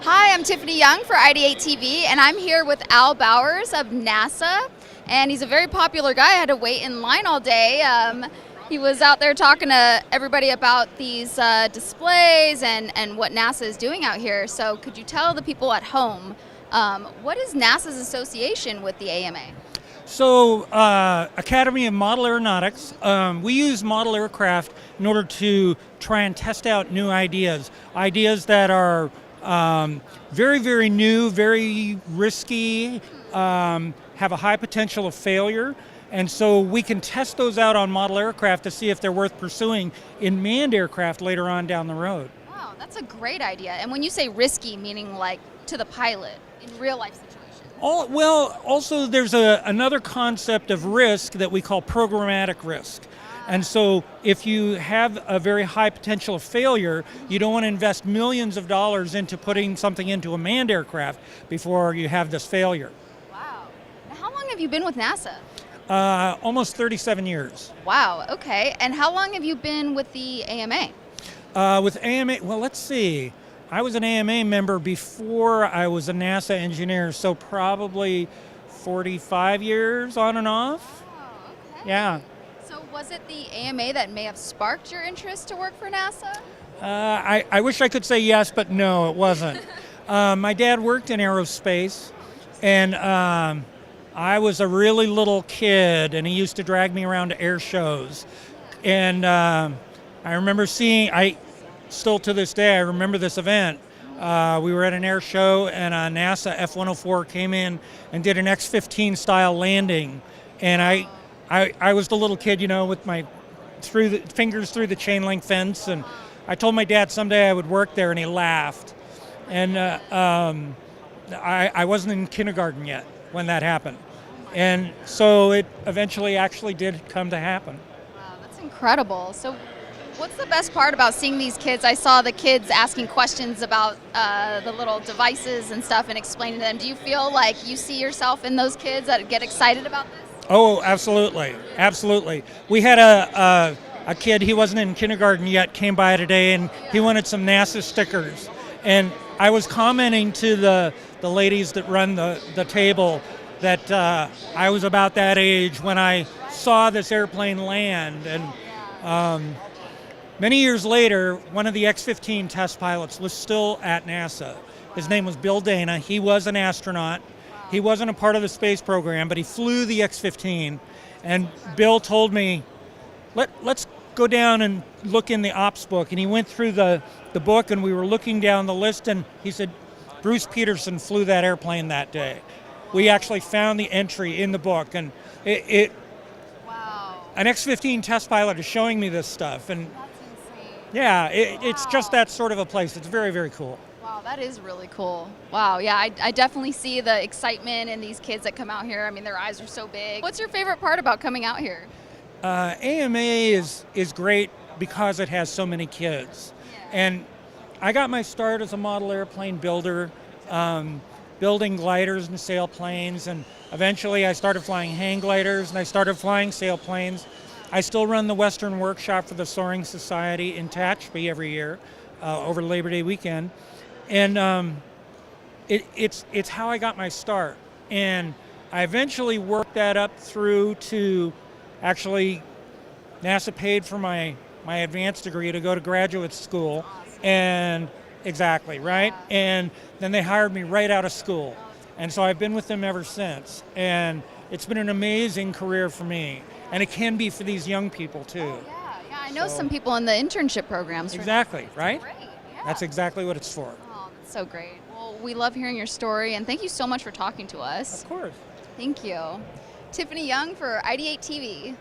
Hi, I'm Tiffany Young for IdeateTV, and I'm here with Al Bowers of NASA, and he's a very popular guy. I had to wait in line all day. He was out there talking to everybody about these displays and what NASA is doing out here. So could you tell the people at home, what is NASA's association with the AMA? So, Academy of Model Aeronautics, we use model aircraft in order to try and test out new ideas that are very, very new, very risky, have a high potential of failure. And so we can test those out on model aircraft to see if they're worth pursuing in manned aircraft later on down the road. Wow, that's a great idea. And when you say risky, meaning like to the pilot in real life situations? Also there's another concept of risk that we call programmatic risk. And so if you have a very high potential of failure, you don't want to invest millions of dollars into putting something into a manned aircraft before you have this failure. Wow. Now, how long have you been with NASA? Almost 37 years. Wow, okay. And how long have you been with the AMA? With AMA, well, let's see. I was an AMA member before I was a NASA engineer, so probably 45 years on and off. Oh, okay. Yeah. So was it the AMA that may have sparked your interest to work for NASA? I wish I could say yes, but no, it wasn't. My dad worked in aerospace, and I was a really little kid, and he used to drag me around to air shows. And I remember still to this day, I remember this event. We were at an air show, and a NASA F-104 came in and did an X-15 style landing. And I was the little kid, with my fingers through the chain link fence, and I told my dad someday I would work there, and he laughed. And I wasn't in kindergarten yet when that happened. And so it eventually actually did come to happen. Wow, that's incredible. So what's the best part about seeing these kids? I saw the kids asking questions about the little devices and stuff and explaining to them. Do you feel like you see yourself in those kids that get excited about this? Oh, absolutely, absolutely. We had a kid, he wasn't in kindergarten yet, came by today, and he wanted some NASA stickers. And I was commenting to the ladies that run the table that I was about that age when I saw this airplane land. And many years later, one of the X-15 test pilots was still at NASA. His name was Bill Dana. He was an astronaut. He wasn't a part of the space program, but he flew the X-15. And Bill told me, let's go down and look in the ops book. And he went through the book, and we were looking down the list, and he said, Bruce Peterson flew that airplane that day. We actually found the entry in the book, and Wow. An X-15 test pilot is showing me this stuff. And That's insane. yeah, it's just that sort of a place. It's very, very cool. Wow, that is really cool. Wow, yeah, I definitely see the excitement in these kids that come out here. I mean, their eyes are so big. What's your favorite part about coming out here? AMA is great because it has so many kids. Yeah. And I got my start as a model airplane builder, building gliders and sailplanes, and eventually I started flying hang gliders, and I started flying sailplanes. I still run the Western Workshop for the Soaring Society in Tehachapi every year over Labor Day weekend. And it's how I got my start. And I eventually worked that up through to actually NASA paid for my advanced degree to go to graduate school. And exactly, right? And then they hired me right out of school. And so I've been with them ever since. And it's been an amazing career for me. And it can be for these young people too. Oh, yeah, I know some people in the internship programs. Exactly, right? Great, yeah. That's exactly what it's for. Oh, that's so great. Well, we love hearing your story, and thank you so much for talking to us. Of course. Thank you. Tiffany Young for IdeateTV.